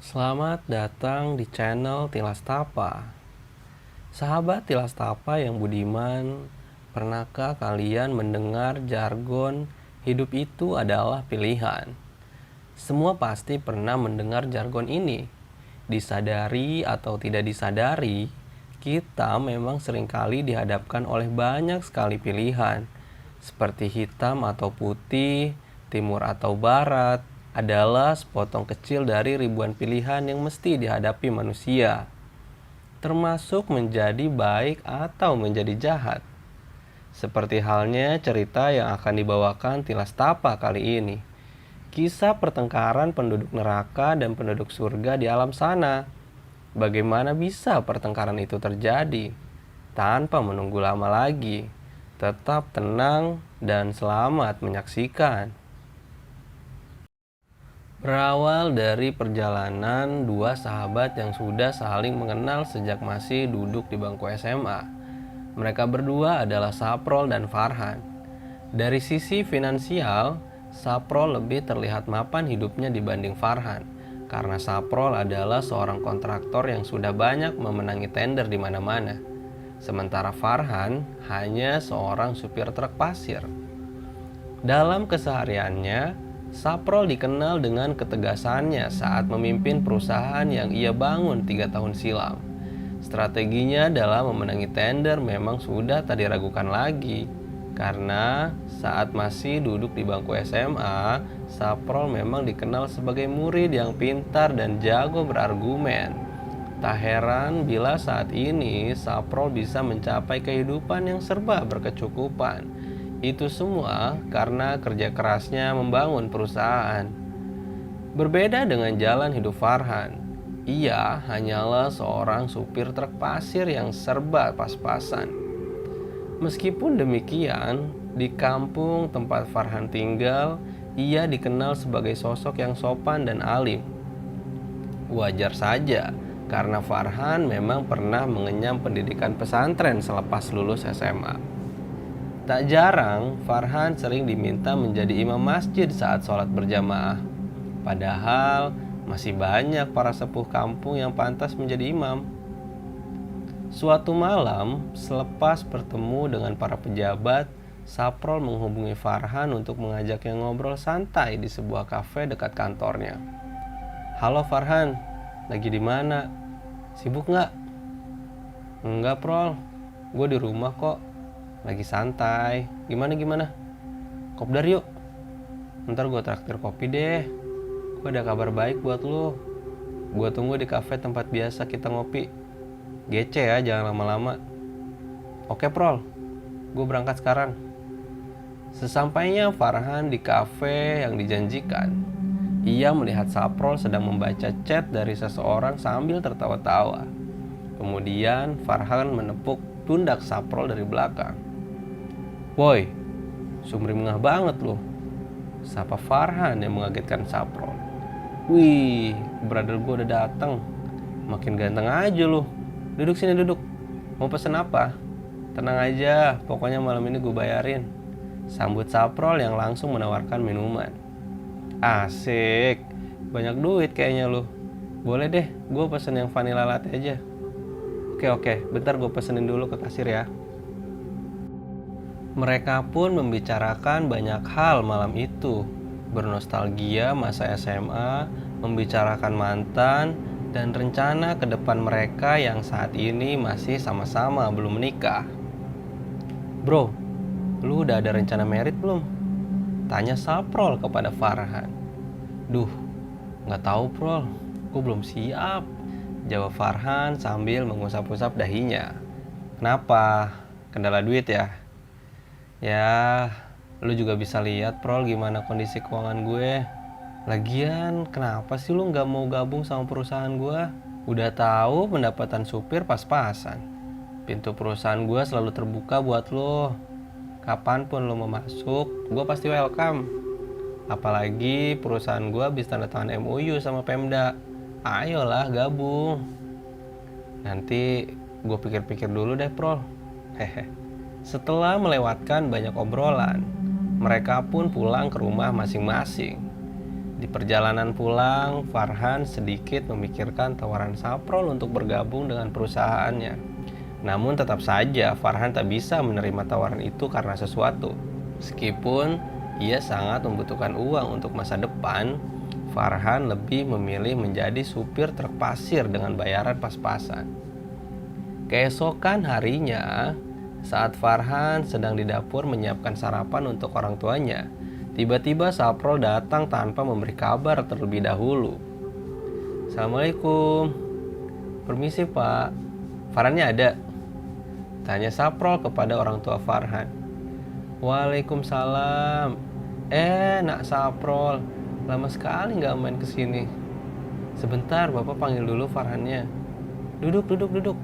Selamat datang di channel Tilas Tapa. Sahabat Tilas Tapa yang budiman, pernahkah kalian mendengar jargon hidup itu adalah pilihan? Semua pasti pernah mendengar jargon ini. Disadari atau tidak disadari, kita memang seringkali dihadapkan oleh banyak sekali pilihan, seperti hitam atau putih, timur atau barat, adalah sepotong kecil dari ribuan pilihan yang mesti dihadapi manusia, termasuk menjadi baik atau menjadi jahat. Seperti halnya cerita yang akan dibawakan Tilas Tapa kali ini. Kisah pertengkaran penduduk neraka dan penduduk surga di alam sana. Bagaimana bisa pertengkaran itu terjadi? Tanpa menunggu lama lagi, tetap tenang dan selamat menyaksikan. Berawal dari perjalanan dua sahabat yang sudah saling mengenal sejak masih duduk di bangku SMA. Mereka berdua adalah Saprol dan Farhan. Dari sisi finansial, Saprol lebih terlihat mapan hidupnya dibanding Farhan, karena Saprol adalah seorang kontraktor yang sudah banyak memenangi tender di mana-mana. Sementara Farhan hanya seorang supir truk pasir. Dalam kesehariannya, Saprol dikenal dengan ketegasannya saat memimpin perusahaan yang ia bangun 3 tahun silam. Strateginya dalam memenangi tender memang sudah tak diragukan lagi. Karena saat masih duduk di bangku SMA, Saprol memang dikenal sebagai murid yang pintar dan jago berargumen. Tak heran bila saat ini Saprol bisa mencapai kehidupan yang serba berkecukupan. Itu semua karena kerja kerasnya membangun perusahaan. Berbeda dengan jalan hidup Farhan, ia hanyalah seorang supir truk pasir yang serba pas-pasan. Meskipun demikian, di kampung tempat Farhan tinggal, ia dikenal sebagai sosok yang sopan dan alim. Wajar saja, karena Farhan memang pernah mengenyam pendidikan pesantren selepas lulus SMA. Tak jarang, Farhan sering diminta menjadi imam masjid saat sholat berjamaah. Padahal, masih banyak para sepuh kampung yang pantas menjadi imam. Suatu malam, selepas bertemu dengan para pejabat, Saprol menghubungi Farhan untuk mengajaknya ngobrol santai di sebuah kafe dekat kantornya. "Halo Farhan, lagi di mana? Sibuk nggak?" "Enggak, Prol. Gue di rumah kok. Lagi santai. Gimana? Kopdar yuk. Ntar gue traktir kopi deh. Gue ada kabar baik buat lo. Gue tunggu di kafe tempat biasa kita ngopi. Gece ya, jangan lama-lama." "Oke, Prol. Gue berangkat sekarang." Sesampainya Farhan di kafe yang dijanjikan, ia melihat Saprol sedang membaca chat dari seseorang sambil tertawa-tawa. Kemudian Farhan menepuk pundak Saprol dari belakang. "Woi, sumringah banget loh," sapa Farhan yang mengagetkan Saprol. "Wih, brother gue udah datang. Makin ganteng aja loh. Duduk sini, duduk. Mau pesen apa?" "Tenang aja, pokoknya malam ini gue bayarin," sambut Saprol yang langsung menawarkan minuman. "Asik, banyak duit kayaknya lo. Boleh deh, gue pesen yang vanilla latte aja." Oke, bentar gue pesenin dulu ke kasir ya." Mereka pun membicarakan banyak hal malam itu, bernostalgia masa SMA, membicarakan mantan, dan rencana ke depan mereka yang saat ini masih sama-sama belum menikah. "Bro, lu udah ada rencana merit belum?" tanya Saprol kepada Farhan. "Duh, gak tahu Prol, gue belum siap," jawab Farhan sambil mengusap-usap dahinya. "Kenapa? Kendala duit ya?" "Ya, lu juga bisa lihat Prol gimana kondisi keuangan gue. Lagian kenapa sih lu gak mau gabung sama perusahaan gue? Udah tahu pendapatan supir pas-pasan. Pintu perusahaan gue selalu terbuka buat lo. Kapanpun lo mau masuk, gue pasti welcome. Apalagi perusahaan gue habis tanda tangan MOU sama Pemda. Ayolah gabung." "Nanti gue pikir-pikir dulu deh Prol." Hehe. Setelah melewatkan banyak obrolan, mereka pun pulang ke rumah masing-masing. Di perjalanan pulang, Farhan sedikit memikirkan tawaran Saprol untuk bergabung dengan perusahaannya. Namun tetap saja Farhan tak bisa menerima tawaran itu karena sesuatu. Meskipun ia sangat membutuhkan uang untuk masa depan, Farhan lebih memilih menjadi supir truk pasir dengan bayaran pas-pasan. Keesokan harinya, saat Farhan sedang di dapur menyiapkan sarapan untuk orang tuanya, tiba-tiba Saprol datang tanpa memberi kabar terlebih dahulu. "Assalamualaikum." "Permisi Pak, Farhannya ada?" tanya Saprol kepada orang tua Farhan. "Waalaikumsalam. Nak Saprol, lama sekali nggak main kesini. Sebentar, Bapak panggil dulu Farhannya. Duduk, duduk, duduk."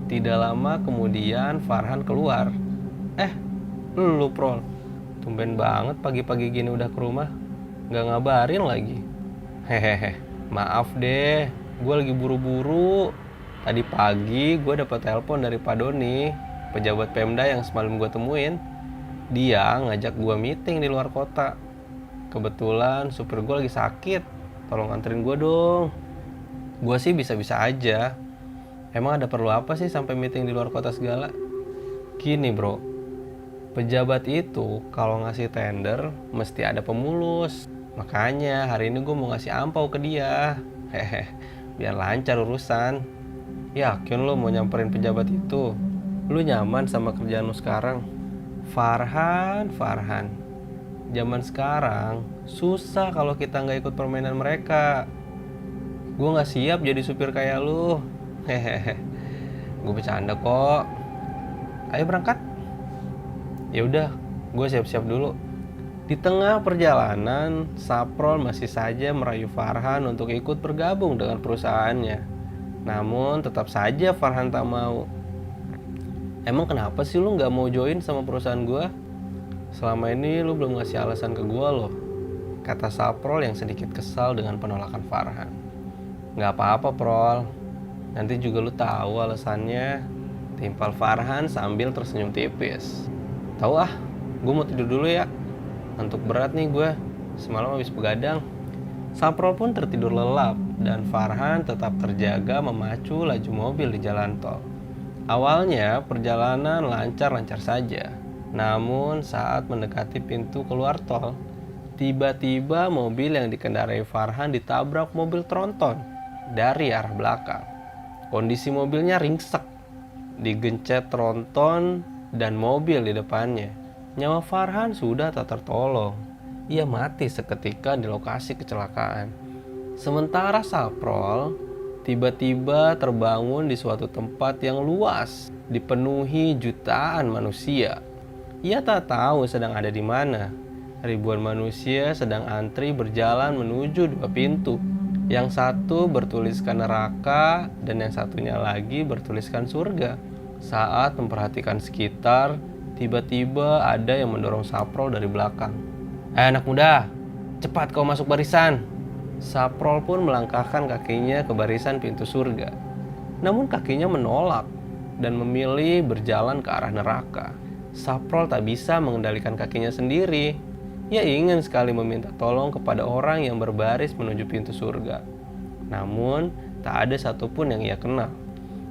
Tidak lama kemudian Farhan keluar. Lu Prol, tumben banget pagi-pagi gini udah ke rumah. Nggak ngabarin lagi. Hehehe, maaf deh, gue lagi buru-buru. Tadi pagi gue dapat telepon dari Pak Doni, pejabat Pemda yang semalam gue temuin. Dia ngajak gue meeting di luar kota. Kebetulan supir gue lagi sakit, tolong anterin gue dong. Gue sih bisa-bisa aja. Emang ada perlu apa sih sampai meeting di luar kota segala? Gini bro, pejabat itu kalau ngasih tender mesti ada pemulus. Makanya hari ini gue mau ngasih ampau ke dia. Biar lancar urusan. Yakin lo mau nyamperin pejabat itu? Lu nyaman sama kerjaan lu sekarang? Farhan. Zaman sekarang susah kalau kita nggak ikut permainan mereka. Gue nggak siap jadi supir kayak lu. Gue bercanda kok. Ayo berangkat. Ya udah, gue siap-siap dulu. Di tengah perjalanan, Saprol masih saja merayu Farhan untuk ikut bergabung dengan perusahaannya. Namun tetap saja Farhan tak mau. "Emang kenapa sih lu nggak mau join sama perusahaan gue? Selama ini lu belum ngasih alasan ke gue loh," kata Saprol yang sedikit kesal dengan penolakan Farhan. "Nggak apa-apa Prol, nanti juga lu tahu alasannya," timpal Farhan sambil tersenyum tipis. "Tahu ah, gue mau tidur dulu ya. Ngantuk berat nih gue, semalam habis begadang." Saprol pun tertidur lelap dan Farhan tetap terjaga memacu laju mobil di jalan tol. Awalnya perjalanan lancar-lancar saja. Namun saat mendekati pintu keluar tol, tiba-tiba mobil yang dikendarai Farhan ditabrak mobil tronton dari arah belakang. Kondisi mobilnya ringsek, digencet tronton dan mobil di depannya. Nyawa Farhan sudah tak tertolong. Ia mati seketika di lokasi kecelakaan. Sementara Saprol tiba-tiba terbangun di suatu tempat yang luas, dipenuhi jutaan manusia. Ia tak tahu sedang ada di mana. Ribuan manusia sedang antri berjalan menuju dua pintu. Yang satu bertuliskan neraka dan yang satunya lagi bertuliskan surga. Saat memperhatikan sekitar, tiba-tiba ada yang mendorong Saprol dari belakang. Anak muda, cepat kau masuk barisan." Saprol pun melangkahkan kakinya ke barisan pintu surga. Namun kakinya menolak dan memilih berjalan ke arah neraka. Saprol tak bisa mengendalikan kakinya sendiri. Ia ingin sekali meminta tolong kepada orang yang berbaris menuju pintu surga. Namun, tak ada satupun yang ia kenal.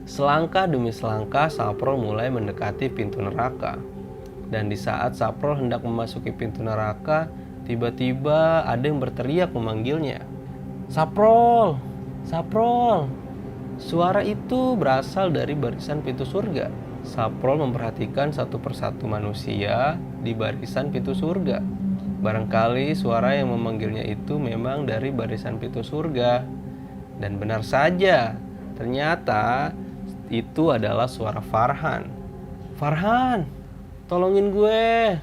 Selangkah demi selangkah, Saprol mulai mendekati pintu neraka. Dan di saat Saprol hendak memasuki pintu neraka, tiba-tiba ada yang berteriak memanggilnya. "Saprol! Saprol!" Suara itu berasal dari barisan pintu surga. Saprol memperhatikan satu persatu manusia di barisan pintu surga. Barangkali suara yang memanggilnya itu memang dari barisan pintu surga. Dan benar saja, ternyata itu adalah suara Farhan. "Farhan, tolongin gue!"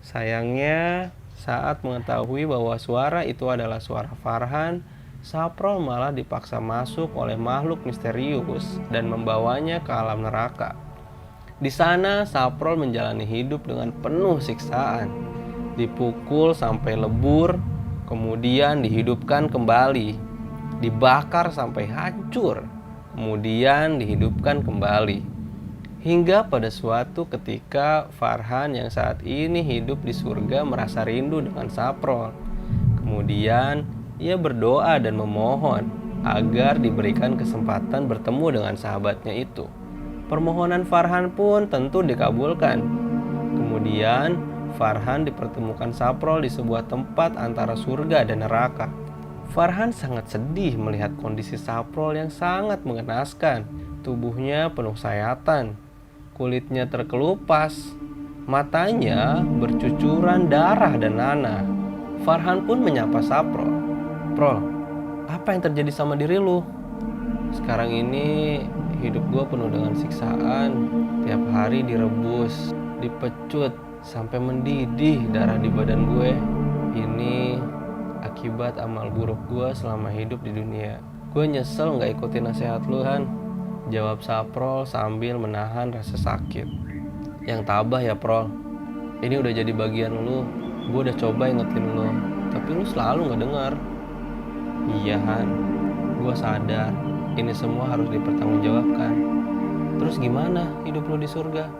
Sayangnya, saat mengetahui bahwa suara itu adalah suara Farhan, Saprol malah dipaksa masuk oleh makhluk misterius dan membawanya ke alam neraka. Di sana, Saprol menjalani hidup dengan penuh siksaan. Dipukul sampai lebur, kemudian dihidupkan kembali. Dibakar sampai hancur, kemudian dihidupkan kembali. Hingga pada suatu ketika Farhan yang saat ini hidup di surga merasa rindu dengan Saprol. Kemudian ia berdoa dan memohon agar diberikan kesempatan bertemu dengan sahabatnya itu. Permohonan Farhan pun tentu dikabulkan. Kemudian Farhan dipertemukan Saprol di sebuah tempat antara surga dan neraka. Farhan sangat sedih melihat kondisi Saprol yang sangat mengenaskan. Tubuhnya penuh sayatan, kulitnya terkelupas, matanya bercucuran darah dan nanah. Farhan pun menyapa Saprol. "Prol, apa yang terjadi sama diri lu? Sekarang ini hidup gue penuh dengan siksaan. Tiap hari direbus, dipecut, sampai mendidih darah di badan gue. Ini akibat amal buruk gue selama hidup di dunia. Gue nyesel gak ikutin nasihat lu, Han," jawab Saprol sambil menahan rasa sakit. "Yang tabah ya, Prol. Ini udah jadi bagian lu. Gue udah coba ingetin lu, tapi lu selalu gak dengar." "Iya, Han. Gue sadar ini semua harus dipertanggungjawabkan. Terus gimana hidup lu di surga?"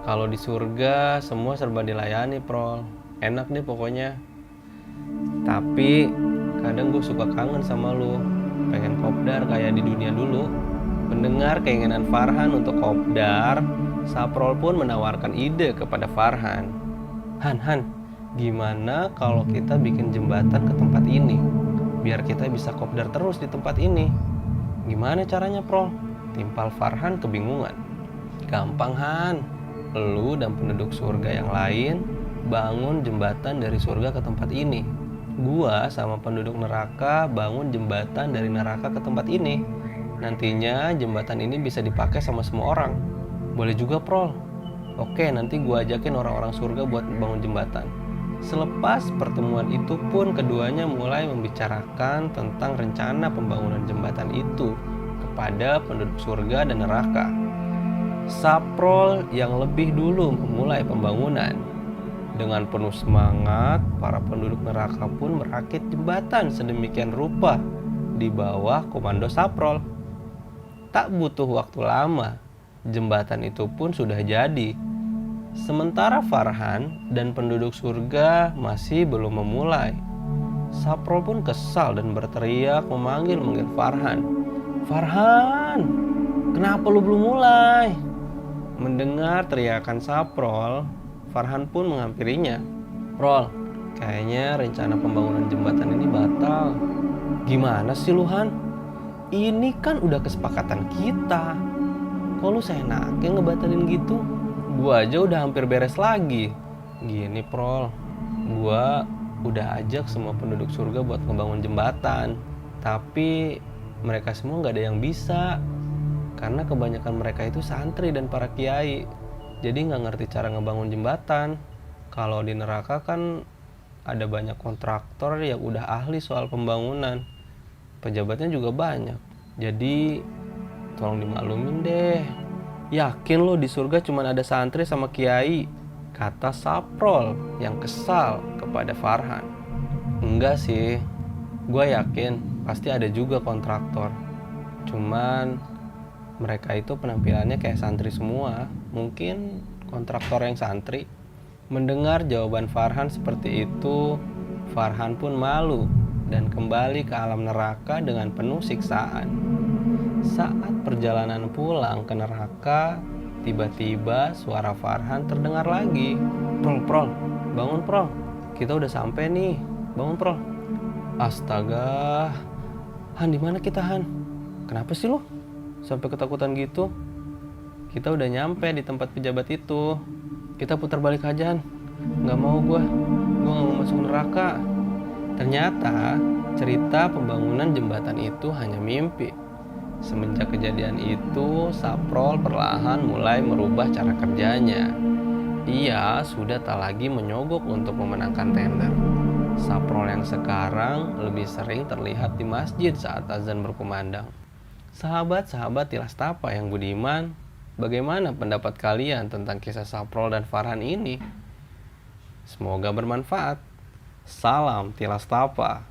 "Kalau di surga semua serba dilayani, Prol. Enak deh pokoknya. Tapi kadang gue suka kangen sama lu. Pengen kopdar kayak di dunia dulu." Mendengar keinginan Farhan untuk kopdar, Saprol pun menawarkan ide kepada Farhan. Han, gimana kalau kita bikin jembatan ke tempat ini? Biar kita bisa kopdar terus di tempat ini." "Gimana caranya, Prol?" timpal Farhan kebingungan. "Gampang, Han. Lu dan penduduk surga yang lain bangun jembatan dari surga ke tempat ini. Gua sama penduduk neraka bangun jembatan dari neraka ke tempat ini. Nantinya jembatan ini bisa dipakai sama semua orang." "Boleh juga, Prol. Oke, nanti gua ajakin orang-orang surga buat bangun jembatan." Selepas pertemuan itu pun keduanya mulai membicarakan tentang rencana pembangunan jembatan itu kepada penduduk surga dan neraka. Saprol yang lebih dulu memulai pembangunan. Dengan penuh semangat, para penduduk neraka pun merakit jembatan sedemikian rupa di bawah komando Saprol. Tak butuh waktu lama, jembatan itu pun sudah jadi. Sementara Farhan dan penduduk surga masih belum memulai. Saprol pun kesal dan berteriak memanggil Farhan. "Farhan, kenapa lu belum mulai?" Mendengar teriakan Saprol, Farhan pun menghampirinya. "Prol, kayaknya rencana pembangunan jembatan ini batal." "Gimana sih lu, Han? Ini kan udah kesepakatan kita. Kok lu seenaknya ngebatalin gitu? Gua aja udah hampir beres lagi." "Gini, Prol, gua udah ajak semua penduduk surga buat ngebangun jembatan. Tapi mereka semua gak ada yang bisa. Karena kebanyakan mereka itu santri dan para kiai. Jadi gak ngerti cara ngebangun jembatan. Kalau di neraka kan ada banyak kontraktor yang udah ahli soal pembangunan. Pejabatnya juga banyak. Jadi tolong dimaklumin deh." "Yakin lo di surga cuma ada santri sama kiai?" kata Saprol yang kesal kepada Farhan. "Enggak sih, gue yakin pasti ada juga kontraktor. Cuman mereka itu penampilannya kayak santri semua. Mungkin kontraktor yang santri." Mendengar jawaban Farhan seperti itu, Farhan pun malu dan kembali ke alam neraka dengan penuh siksaan. Saat perjalanan pulang ke neraka, tiba-tiba suara Farhan terdengar lagi. Prol, bangun Prol. Kita udah sampai nih. Bangun Prol." "Astaga. Han, di mana kita, Han? Kenapa sih lu sampai ketakutan gitu? Kita udah nyampe di tempat pejabat itu. Kita putar balik aja, Han. Gak mau gue gak mau masuk neraka." Ternyata cerita pembangunan jembatan itu hanya mimpi. Semenjak kejadian itu, Saprol perlahan mulai merubah cara kerjanya. Ia sudah tak lagi menyogok untuk memenangkan tender. Saprol yang sekarang lebih sering terlihat di masjid saat azan berkumandang. Sahabat-sahabat Tilastapa yang budiman, bagaimana pendapat kalian tentang kisah Saprol dan Farhan ini? Semoga bermanfaat. Salam Tilastapa.